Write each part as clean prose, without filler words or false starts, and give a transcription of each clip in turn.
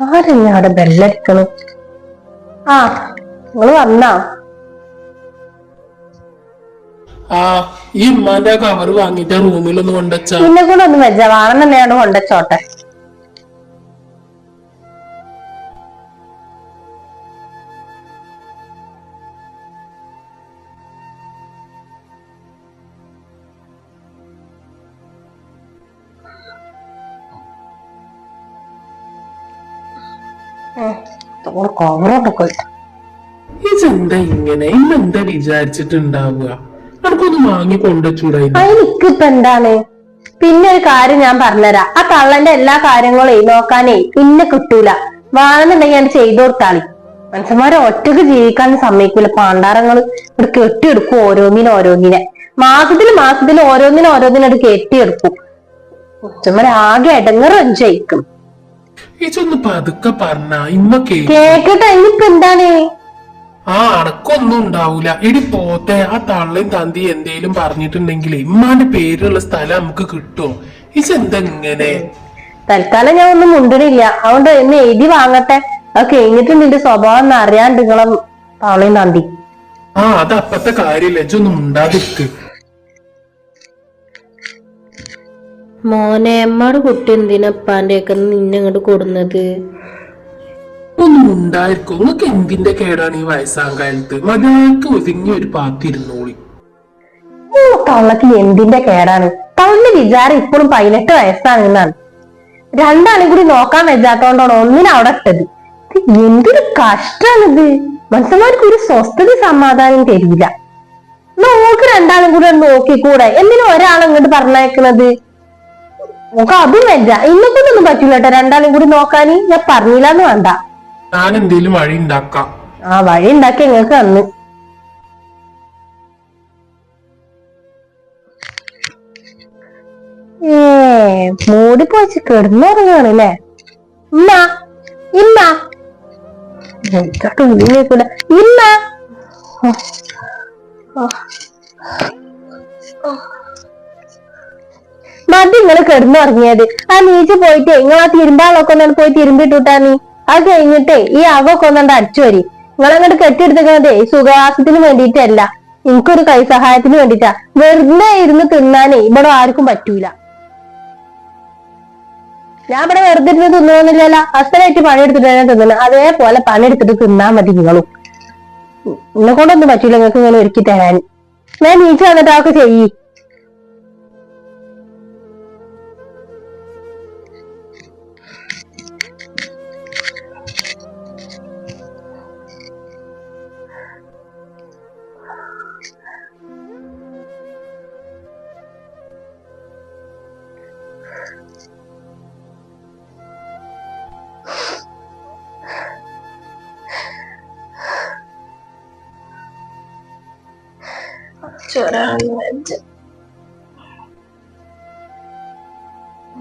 ആരെന്നെ അവിടെ ബെല്ലടിക്കണ്? ആ, നിങ്ങള് വന്നാ? ആ, ഈ ഉമ്മാന്റെ കവർ വാങ്ങിട്ട് റൂമിലൊന്ന് കൊണ്ടുവച്ചാ. പിന്നെ കൂടെ ഒന്നും വെച്ച വാണെന്നല്ലേ കൊണ്ടച്ചോട്ടെ. കവറോട്ടൊക്കെ ഇതെന്താ ഇങ്ങനെ? ഇന്നെന്താ വിചാരിച്ചിട്ടുണ്ടാവുക? നമുക്കൊന്ന് വാങ്ങി കൊണ്ടുവച്ചൂടായിരുന്നു? എനിക്കിപ്പ എന്താണ്? പിന്നെ ഒരു കാര്യം ഞാൻ പറഞ്ഞുതരാം. ആ കള്ളന്റെ എല്ലാ കാര്യങ്ങളെ നോക്കാനേ പിന്നെ കിട്ടൂല. വേണമെന്നുണ്ടെങ്കിൽ ഞാൻ ചെയ്തു കൊടുത്താളി. മനുഷ്യന്മാരെ ഒറ്റക്ക് ജീവിക്കാൻ സമ്മതിക്കൂല. പാണ്ടാരങ്ങള് ഇവിടെ കെട്ടിയെടുക്കും ഓരോന്നിനെ. മാസത്തില് ഓരോന്നിനോട് കെട്ടിയെടുക്കും. മനുഷ്യന്മാരെ ആകെ ഇടങ്ങറ് ജയിക്കും. ഇതൊന്ന് പതുക്കെ പറഞ്ഞ ഇമ്മ കേക്കട്ടെ. ഇനിയിപ്പ എന്താണ്? ആ, അടക്കൊന്നും ഉണ്ടാവൂല. ഇടി പോത്തെ ആ തള്ളയും തന്തി എന്തേലും പറഞ്ഞിട്ടുണ്ടെങ്കിൽ ഇമ്മാന്റെ പേരുള്ള സ്ഥലം നമുക്ക് കിട്ടുമോ? ഇതെന്താ ഇങ്ങനെ? തൽക്കാലം ഞാൻ ഒന്നും മുണ്ടണില്ല. അതുകൊണ്ട് എന്ന് എഴുതി വാങ്ങട്ടെ. അത് കഴിഞ്ഞിട്ട് നിന്റെ സ്വഭാവം ഒന്ന് അറിയാണ്ട് നിങ്ങളെ തവളയും തന്തി. ആ, അത് അപ്പത്തെ കാര്യമില്ല. ഇതൊന്നും ഉണ്ടാതിരിക്ക്. മോനെ, അമ്മയുടെ കുട്ടി എന്തിനപ്പാന്റെ ഒക്കെ നിന്നെ ഇങ്ങോട്ട് കൊടുന്നത്? ഒന്നും ഉണ്ടായിരിക്കും. നിങ്ങൾക്ക് എന്തിന്റെ കേടാണ് ഈ വയസ്സാം കാലത്ത്? മര്യാദക്ക് ഒതുങ്ങി ഒരു പാത്തിരുന്നോളി. തള്ളക്ക് എന്തിന്റെ കേടാണ്? തള്ളന്റെ വിചാരം ഇപ്പോഴും 18 വയസ്സാണെന്നാണ്. രണ്ടാളും കൂടി നോക്കാൻ വെച്ചാത്തോണ്ടാണ് ഒന്നിനും അവിടെ ഇട്ടത്. എന്തൊരു കഷ്ടാണിത്. മനുഷ്യന്മാർക്ക് ഒരു സ്വസ്ഥത സമാധാനം തരില്ല. നോക്ക് രണ്ടാളും കൂടെ നോക്കിക്കൂടെ? എന്തിനാ ഒരാളങ്ങോട്ട് പറഞ്ഞയക്കണത്? നോക്ക അതും വെച്ച ഇന്നക്കൊന്നും പറ്റൂല കേട്ടോ. രണ്ടാളും കൂടി നോക്കാന് ഞാൻ പറഞ്ഞില്ലാന്ന് വേണ്ട. ഞാൻ എന്തേലും വഴി ഉണ്ടാക്കാം. ആ, വഴി ഉണ്ടാക്കി നിങ്ങൾക്ക് തന്ന്. മൂടിപ്പോച്ച് കിടന്നുറങ്ങാണല്ലേ? ഇമ്മ ഇമ്മ ഉള്ളിലേക്കൂല. ഇമ്മ മതി നിങ്ങള് കിടന്നുറങ്ങിയത്. ആ നീച്ച് പോയിട്ടേ നിങ്ങൾ ആ തിരുമ്പാളൊക്കെ ഒന്നാണ് പോയി തിരുമ്പിട്ടുട്ടാ. നീ അത് കഴിഞ്ഞിട്ടേ ഈ അവൊക്കെ ഒന്നാണ്ട് അടിച്ചു വരി. നിങ്ങളങ്ങോട്ട് കെട്ടിയെടുത്തേ സുഖവാസത്തിന് വേണ്ടിയിട്ടല്ല, എനിക്കൊരു കൈ സഹായത്തിന് വേണ്ടിട്ടാ. വെറുതെ ഇരുന്ന് തിന്നാനേ ഇവിടെ ആർക്കും പറ്റൂല. ഞാൻ ഇവിടെ വെറുതെ ഇരുന്ന് തിന്നണമെന്നില്ലല്ലോ. അസലായിട്ട് പണിയെടുത്തിട്ട് തന്നെ തിന്നുന്നത്. അതേപോലെ പണിയെടുത്തിട്ട് തിന്നാൻ മതി നിങ്ങളും. എന്നെ കൊണ്ടൊന്നും പറ്റൂല നിങ്ങൾക്ക് ഇങ്ങനെ ഒരുക്കി തരാൻ. ഞാൻ നീച്ച് വന്നിട്ട് അതൊക്കെ ചെയ്യ്.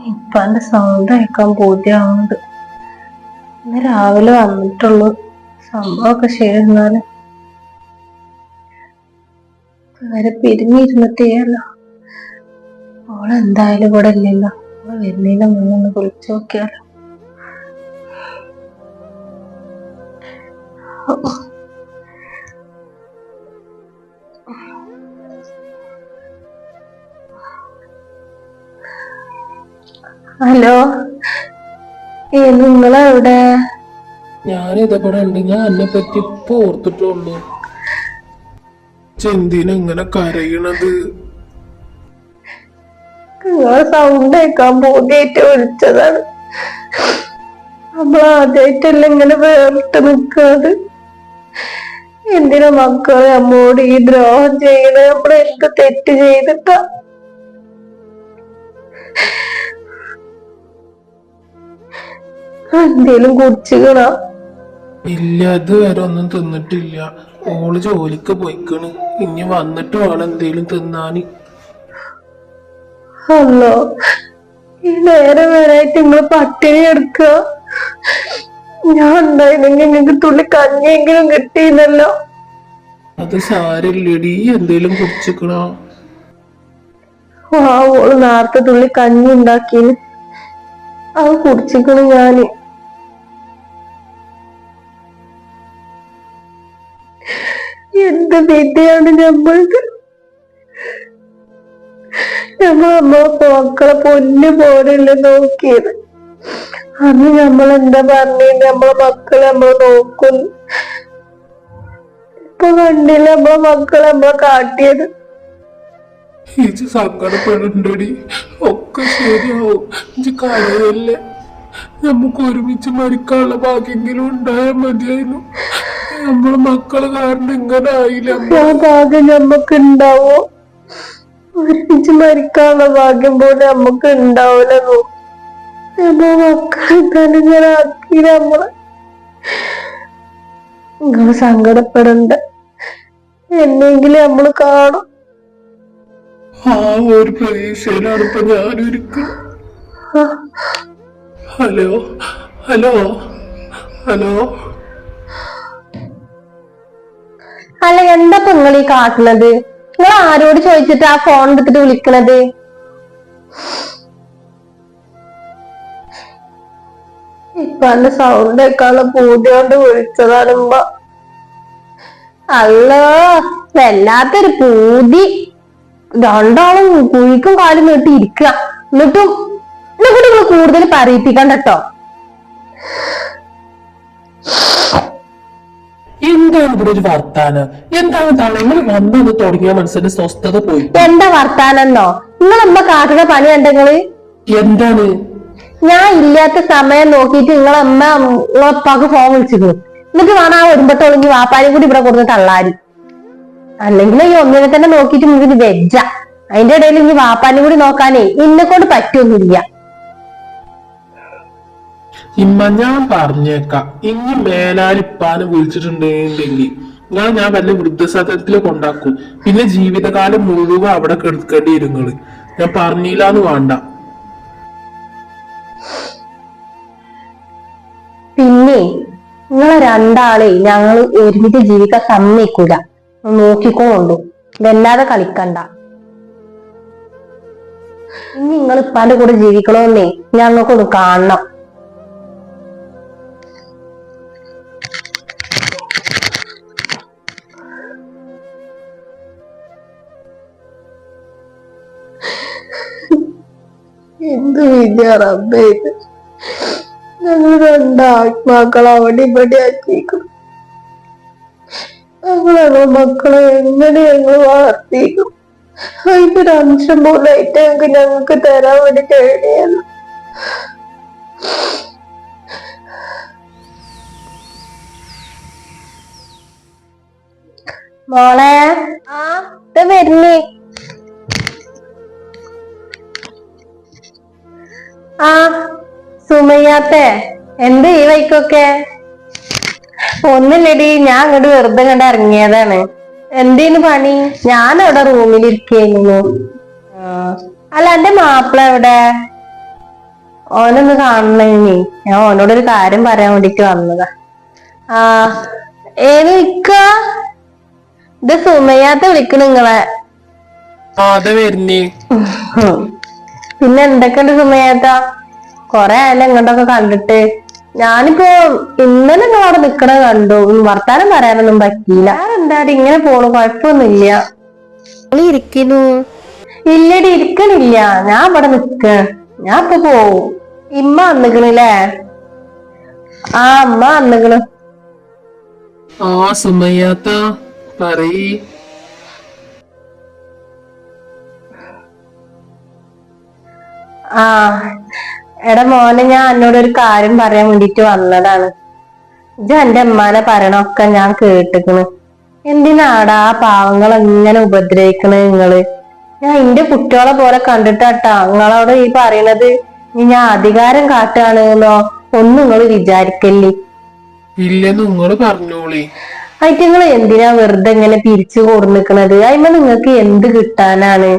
ഇപ്പാന്റെ സൗണ്ട് കേൾക്കാൻ ബോധ്യമാവുന്നുണ്ട്. ഇന്ന് രാവിലെ വന്നിട്ടുള്ളൂ. സംഭവമൊക്കെ ശരിയെന്നാല് വരെ പിരിഞ്ഞിരുന്നിട്ടേയല്ലോ. ഓളെന്തായാലും ഇവിടെ ഇല്ലല്ലോ. ഓള് വരുന്നതിന് മുന്നൊന്ന് വിളിച്ചു നോക്കിയാലോ. ഹലോ, നിങ്ങളെവിടെ? ഞാനിതവിടെ ഉണ്ട്. ഞാൻ എന്നെ പറ്റി ഇപ്പൊ ഓർത്തിട്ടുള്ളൂ. എന്തിനാ ഇങ്ങനെ കരയണത്? നിങ്ങളെ സൗണ്ട് കേൾക്കാൻ ബോധ്യായിട്ട് വിളിച്ചതാണ്. നമ്മളാദ്യായിട്ടല്ല ഇങ്ങനെ വേറിട്ട് നിക്കാത്. എന്തിനാ മക്കളെ നമ്മോട് ഈ ദ്രോഹം ചെയ്യണ? നമ്മളെന്ത് തെറ്റ് ചെയ്തിട്ടാ? എന്തേലും കുടിച്ചുകണോ? ഇല്ല, ഇതുവരെ ഒന്നും തിന്നിട്ടില്ല. ഓള് ജോലിക്ക് പോയിക്കണ്. ഇനി വന്നിട്ട് വേണം എന്തേലും തിന്നാന്. അല്ലോ, ഈ നേരം വരായിട്ട് നിങ്ങള് പട്ടിണി എടുക്കുക. ഞാൻ ഉണ്ടായിരുന്നെങ്കിൽ നിങ്ങൾക്ക് തുള്ളി കഞ്ഞിയെങ്കിലും കിട്ടിയില്ലല്ലോ. അത് സാരില്ലടി, എന്തേലും കുടിച്ചിക്കണോ? ആ, ഓള് നേരത്തെ തുള്ളി കഞ്ഞി ഉണ്ടാക്കീന്. അത് കുടിച്ചിക്കണ് ഞാന്. എന്ത് വിദ്യയാണ് നമ്മൾക്ക്. നമ്മളെ മക്കളെ പൊന്നു പോലെയല്ല നോക്കിയത്. അന്ന് നമ്മൾ എന്താ പറഞ്ഞ നമ്മളെ മക്കളെ നമ്മൾ നോക്കുന്നു. ഇപ്പൊ കണ്ടില്ല നമ്മളെ മക്കളെ നമ്മളെ കാട്ടിയത്. ഇജ് സങ്കടപ്പെടണ്ടടി, ഒക്കെ ശരിയാവും. ഇജ് കരയല്ലേ. നമുക്ക് ഒരുമിച്ച് മരിക്കാനുള്ള ഭാഗ്യെങ്കിലും ഉണ്ടായാൽ മതിയായിരുന്നു. നമ്മളെ മക്കള് കാരണം ഇങ്ങനെ ആയില്ല. ആ ഭാഗ്യം നമ്മക്ക് ഉണ്ടാവോ? ഒരുമിച്ച് മരിക്കാനുള്ള ഭാഗ്യം പോലെ നമ്മക്ക് ഉണ്ടാവില്ലെന്നോ. നമ്മളെ മക്കളെ തന്നെ ഇങ്ങനെ ആക്കി നമ്മളെ. നിങ്ങൾ സങ്കടപ്പെടണ്ട, എന്നെങ്കിലും നമ്മള് കാണും. ആ ഒരു പ്രതീക്ഷയിലാണ് ഇപ്പൊ ഞാനൊരിക്കലും. Hello hello hello. അല്ല, എന്താ നിങ്ങൾ ഈ കാട്ടുന്നത്? നിങ്ങൾ ആരോട് ചോദിച്ചിട്ട് ആ ഫോൺ എടുത്തിട്ട് വിളിക്കണത്? ഇപ്പൊ എന്റെ സൗണ്ട് കേൾക്കാനുള്ള പൂതി കൊണ്ട് വിളിച്ചതാണ് ഉമ്മ. അല്ലോ, വല്ലാത്തൊരു പൂതി. രണ്ടാളും കുഴിക്കും കാലും നീട്ടി ഇരിക്കുക. എന്നിട്ടും നിങ്ങൾ കൂടുതൽ പറയിപ്പിക്കണ്ട കേട്ടോ. എന്താണ് ഇവിടെ ഒരു വർത്താനം? എന്താണ് തളങ്ങൾ വന്നത് തുടങ്ങിയ മനസ്സിന്റെ സ്വസ്ഥത പോയി. എന്താ വർത്താനെന്നോ? നിങ്ങളമ്മ കാട്ടുന്ന പണി കണ്ടെങ്ങള് എന്താണ്? ഞാൻ ഇല്ലാത്ത സമയം നോക്കിയിട്ട് നിങ്ങളമ്മ നിങ്ങളപ്പാക്ക് ഫോൺ വിളിച്ചിരുന്നു. എന്നിട്ട് വേണം ആ ഒരുമ്പത്തൊളിഞ്ഞ് വാപ്പാനും കൂടി ഇവിടെ കൊടുത്ത് തള്ളാരി. അല്ലെങ്കിൽ ഈ ഒന്നിനെ തന്നെ നോക്കിയിട്ട് നിങ്ങൾക്ക് വെജ്ജ. അതിന്റെ ഇടയിൽ ഇനി വാപ്പാനും കൂടി നോക്കാനേ ഇന്നെ കൊണ്ട് പറ്റൊന്നുമില്ല. ഇമ്മ ഞാൻ പറഞ്ഞേക്കാം, ഇനി മേലാലിപ്പാന് വിളിച്ചിട്ടുണ്ടെങ്കിൽ ഞാൻ വല്ല വൃദ്ധസദനത്തില് കൊണ്ടാക്കും. പിന്നെ ജീവിതകാലം മുഴുവൻ അവിടെ കിടക്കേണ്ടി ഇരുങ്ങള്. ഞാൻ പറഞ്ഞില്ലാന്ന് വേണ്ട. പിന്നെ നിങ്ങളെ രണ്ടാളെ ഞങ്ങൾ ഒരുമിച്ച് ജീവിക്കാൻ സമ്മതിക്കൂല. നോക്കിക്കോണ്ടു, വല്ലാതെ കളിക്കണ്ട. ഇനി നിങ്ങൾ ഇപ്പാന്റെ കൂടെ ജീവിക്കണമെന്നേ ഞങ്ങൾക്കൊന്ന് കാണണം. എന്ത് വിദ്യ റബ്ബേ ഇത്. ഞങ്ങൾ രണ്ടാത്മാക്കൾ അവിടെ ഇവിടെ ആക്കിയിരിക്കും. ഞങ്ങളെ മക്കളെ എങ്ങനെ ഞങ്ങൾ വളർത്തിയിരിക്കും? അതിന്റെ ഒരു അംശം പോലായിട്ട് ഞങ്ങൾക്ക് തരാൻ വേണ്ടി കഴിയാണ്. മോളെ വരുന്നേ. ആ സുമയ്യാത്തെ, എന്ത് ഈ വൈക്കൊക്കെ? ഒന്നില്ലടി, ഞാൻ അങ്ങോട്ട് വെറുതെ കണ്ട് ഇറങ്ങിയതാണ്. എന്തേനു പണി? ഞാൻ അവിടെ റൂമിലിരിക്കുന്നു. അല്ല, എന്റെ മാപ്പിള എവിടെ? ഓനൊന്ന് കാണണേ. ഞാൻ ഓനോടൊരു കാര്യം പറയാൻ വേണ്ടിട്ട് വന്നതാ. ആ ഏത് വിക്ക? ഇത് സുമയ്യാത്ത വിളിക്കണ നിങ്ങളെ. പിന്നെ എന്തൊക്കെയുണ്ട് സുമയ്യാത്ത? കൊറേ ആയാലും ഇങ്ങോട്ടൊക്കെ കണ്ടിട്ട്. ഞാനിപ്പോ ഇന്നലെ നിങ്ങളവിടെ നിക്കണ കണ്ടു. വർത്താനം പറയാനൊന്നും പറ്റിയില്ല. എന്താടി ഇങ്ങനെ പോണു? കുഴപ്പമൊന്നുമില്ല. ഇരിക്കുന്നു. ഇല്ലടി, ഇരിക്കണില്ല. ഞാൻ ഇവിടെ നിക്ക. ഞാൻ ഇപ്പൊ പോവും. ഇമ്മ വന്നിക്കണില്ലേ? ആ, അമ്മ വന്നിക്കണ്. ആ സുമയ്യാത്ത പറയ്. ആ എടാ മോനെ, ഞാൻ എന്നോടൊരു കാര്യം പറയാൻ വേണ്ടിട്ട് വന്നതാണ്. ഇജ്ജ് എന്റെ അമ്മാനെ പറയണൊക്കെ ഞാൻ കേട്ടിക്കണ്. എന്തിനാടാ ആ പാവങ്ങൾ എങ്ങനെ ഉപദ്രവിക്കണേ നിങ്ങള്? ഞാൻ എന്റെ കുട്ടികളെ പോലെ കണ്ടിട്ടാട്ടാ നിങ്ങളോട് ഈ പറയണത്. ഞാൻ അധികാരം കാട്ടുകയാണ് എന്നോ ഒന്നും നിങ്ങൾ വിചാരിക്കല്ലേ. ഇല്ലെന്ന് നിങ്ങള് പറഞ്ഞോളി. നിങ്ങൾ എന്തിനാ വെറുതെ ഇങ്ങനെ പിരിച്ചു കൊടുന്നിക്കണത്? അതിന്മേൽ നിങ്ങൾക്ക് എന്ത് കിട്ടാനാണ്?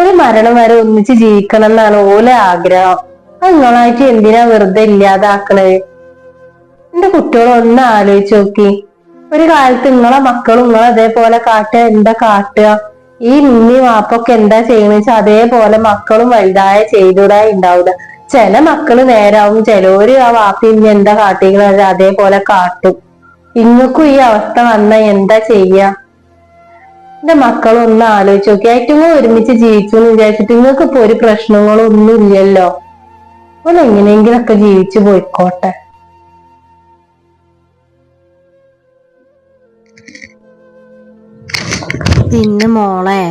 ഒരു മരണം വരെ ഒന്നിച്ച് ജീവിക്കണം എന്നാണ് ഓലെ ആഗ്രഹം. അത് നിങ്ങളായിട്ട് എന്തിനാ വെറുതെ ഇല്ലാതാക്കണത്? എന്റെ കുട്ടികളൊന്ന് ആലോചിച്ച് നോക്കി. ഒരു കാലത്ത് നിങ്ങളെ മക്കളും നിങ്ങൾ അതേപോലെ കാട്ടുക. എന്താ കാട്ടുക? ഈ ഉമ്മി വാപ്പൊക്കെ എന്താ ചെയ്യണെന്ന് വെച്ചാൽ അതേപോലെ മക്കളും വലുതായ ചെയ്തൂടായി ഉണ്ടാവില്ല. ചില മക്കള് നേരാവും, ചിലവര് ആ വാപ്പി ഇനി എന്താ കാട്ടിക്കുന്നത് അതേപോലെ കാട്ടും. ഇങ്ങക്കും ഈ അവസ്ഥ വന്ന എന്താ ചെയ്യാ? എന്റെ മക്കളൊന്ന് ആലോചിച്ച് നോക്കി. ഏറ്റവും ഒരുമിച്ച് ജീവിച്ചു എന്ന് വിചാരിച്ചിട്ട് നിങ്ങൾക്ക് ഇപ്പൊ ഒരു പ്രശ്നങ്ങളും ഒന്നും ഇല്ലല്ലോ. ഒന്ന് എങ്ങനെയെങ്കിലൊക്കെ ജീവിച്ചു പോയിക്കോട്ടെ. പിന്നെ മോളെ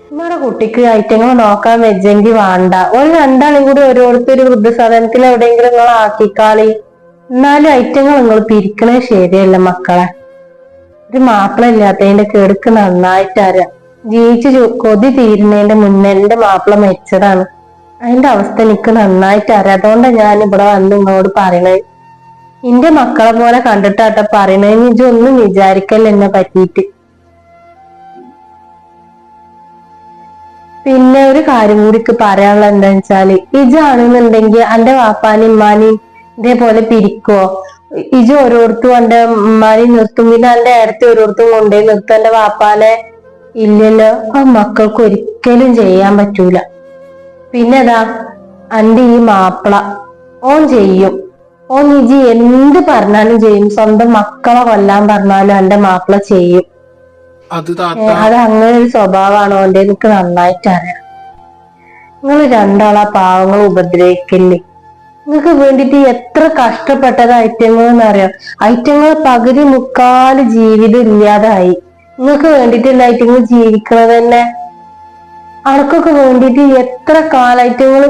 നമ്മുടെ കുട്ടിക്ക് ഐറ്റങ്ങൾ നോക്കാൻ വെച്ചെങ്കിൽ വേണ്ട. ഒരു രണ്ടാളും കൂടി ഓരോരുത്തർ വൃദ്ധസദനത്തിൽ എവിടെയെങ്കിലും നിങ്ങൾ ആക്കിക്കാളി. എന്നാലും ഐറ്റങ്ങൾ നിങ്ങൾ പിരിക്കണേ ശരിയല്ല മക്കളെ. ഒരു മാപ്പിള ഇല്ലാത്തതിന്റെ കേടുക്ക് നന്നായിട്ടറിയാം. കൊതി തീരുന്നതിന്റെ മുന്നേ എന്റെ മാപ്പിള മരിച്ചതാണ്. അതിന്റെ അവസ്ഥ എനിക്ക് നന്നായിട്ടറിയാം. അതുകൊണ്ടാണ് ഞാൻ ഇവിടെ വന്ന് നിങ്ങളോട് പറയണത്. എന്റെ മക്കളെ പോലെ കണ്ടിട്ടാട്ട പറയണേന്ന് ഇതൊന്നും വിചാരിക്കല്ല എന്നെ പറ്റിയിട്ട്. പിന്നെ ഒരു കാര്യം കൂടി പറയാനുള്ള എന്താന്ന് വെച്ചാല്, ഇജാണെന്നുണ്ടെങ്കിൽ എന്റെ വാപ്പാനും ഉമ്മാനും ഇതേപോലെ പിരിക്കോ? ഇജ് ഓരോരുത്തും എന്റെ ഉമ്മാനെയും നിർത്തും, പിന്നെ എന്റെ അടുത്ത് ഓരോരുത്തും കൊണ്ടുപോയി നിർത്തും എന്റെ വാപ്പാനെ? ഇല്ലല്ലോ. ആ മക്കൾക്ക് ഒരിക്കലും ചെയ്യാൻ പറ്റൂല. പിന്നെതാ എന്റെ ഈ മാപ്പിള ഓൻ ചെയ്യും. ഓൻ ഇജി എന്ത് പറഞ്ഞാലും ചെയ്യും. സ്വന്തം മക്കളെ കൊല്ലാൻ പറഞ്ഞാലും എന്റെ മാപ്പിള ചെയ്യും. അത് അത് അങ്ങനെ ഒരു സ്വഭാവമാണോ ഓന്റെ? എനിക്ക് നന്നായിട്ട് അറിയാം. നിങ്ങൾ രണ്ടാളാ പാവങ്ങൾ ഉപദ്രവിക്കില്ലേ? നിങ്ങൾക്ക് വേണ്ടിട്ട് എത്ര കഷ്ടപ്പെട്ടത് ഐറ്റങ്ങളെന്നറിയാം. ഐറ്റങ്ങൾ പകുതി മുക്കാല് ജീവിതം ഇല്ലാതായി. നിങ്ങൾക്ക് വേണ്ടിട്ടല്ല ഐറ്റങ്ങൾ ജീവിക്കണത് തന്നെ. അവർക്കൊക്കെ വേണ്ടിട്ട് എത്ര കാലൈറ്റങ്ങൾ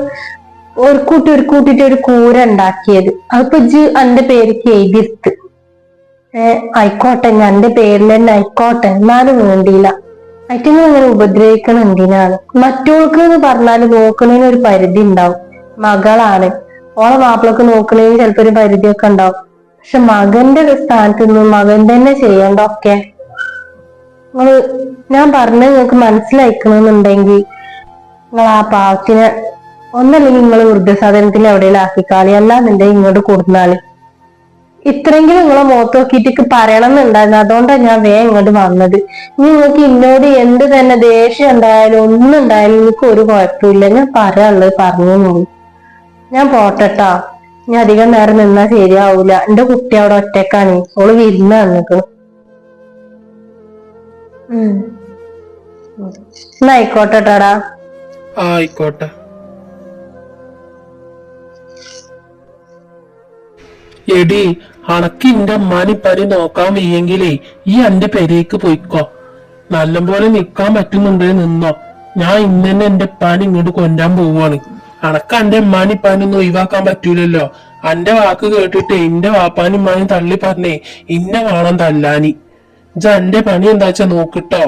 ഒരു കൂട്ടിട്ട് ഒരു കൂര ഉണ്ടാക്കിയത്. അതിപ്പോ ഇജ്ജ് എന്റെ പേർക്ക് എഴുതിയിട്ട് ആയിക്കോട്ടെ, ഞാൻ എന്റെ പേരിൽ തന്നെ ആയിക്കോട്ടെ, എന്നാലും വേണ്ടിയില്ല. ഐറ്റങ്ങൾ ഇങ്ങനെ ഉപദ്രവിക്കണം എന്തിനാണ്? മറ്റോൾക്ക് എന്ന് പറഞ്ഞാല് നോക്കണേന് ഒരു പരിധി ഉണ്ടാവും. മകളാണ്, ഓളെ മാപ്പിളക്ക് നോക്കണേന് ചിലപ്പോ ഒരു പരിധിയൊക്കെ ഉണ്ടാവും. പക്ഷെ മകന്റെ സ്ഥാനത്ത് നിന്ന് മകൻ തന്നെ ചെയ്യണ്ടൊക്കെ. ഞാൻ പറഞ്ഞത് നിങ്ങൾക്ക് മനസ്സിലാക്കണമെന്നുണ്ടെങ്കിൽ നിങ്ങൾ ആ പാവത്തിനെ ഒന്നല്ലെങ്കിൽ നിങ്ങൾ വൃദ്ധസദനത്തിൽ എവിടെയെങ്കിലും ആക്കിക്കാളി, അല്ലാന്നുണ്ടെങ്കിൽ ഇങ്ങോട്ട് കൊടുന്നാളി. ഇത്രയെങ്കിലും നിങ്ങളെ മുഖത്ത് നോക്കിയിട്ട് പറയണം എന്നുണ്ടായിരുന്നു. അതുകൊണ്ടാണ് ഞാൻ വേഗം ഇങ്ങോട്ട് വന്നത്. നിങ്ങൾക്ക് എന്നോട് എന്ത് തന്നെ ദേഷ്യം ഉണ്ടായാലും ഒന്നും ഉണ്ടായാലും എനിക്ക് ഒരു കുഴപ്പമില്ല. ഞാൻ പറയാനുള്ളത് പറഞ്ഞു. ഞാൻ പോട്ടെട്ടാ. ഞാൻ അധികം നേരം നിന്നാ ശരിയാവൂല. എന്റെ കുട്ടി അവിടെ ഒറ്റക്കാണ്. ഓള് വിരുന്ന് വന്നിക്കണു. എന്നാ ആയിക്കോട്ടെട്ടാടാ. ആയിക്കോട്ടെ. എടി, അണക്ക് ഇന്റെ അമ്മാനി പരി നോക്കാൻ വയ്യെങ്കിലേ ഈ എന്റെ പെരേക്ക് പോയിക്കോ. നല്ലപോലെ നിക്കാൻ പറ്റുന്നുണ്ടേ നിന്നോ. ഞാൻ ഇന്ന് തന്നെ എന്റെ ഉപ്പാനെ ഇങ്ങോട്ട് കൊണ്ടാൻ പോവാണ്. അണക്ക് എന്റെ ഉമ്മാനിപ്പാനൊന്നും ഒഴിവാക്കാൻ പറ്റൂലല്ലോ. എന്റെ വാക്ക് കേട്ടിട്ട് എന്റെ വാപ്പാനും ഉമ്മാനും തള്ളി പറഞ്ഞേ ഇന്നെ വേണം തല്ലാനി. ഇജ എന്റെ പണി എന്താ വെച്ചാ നോക്കിട്ടോ.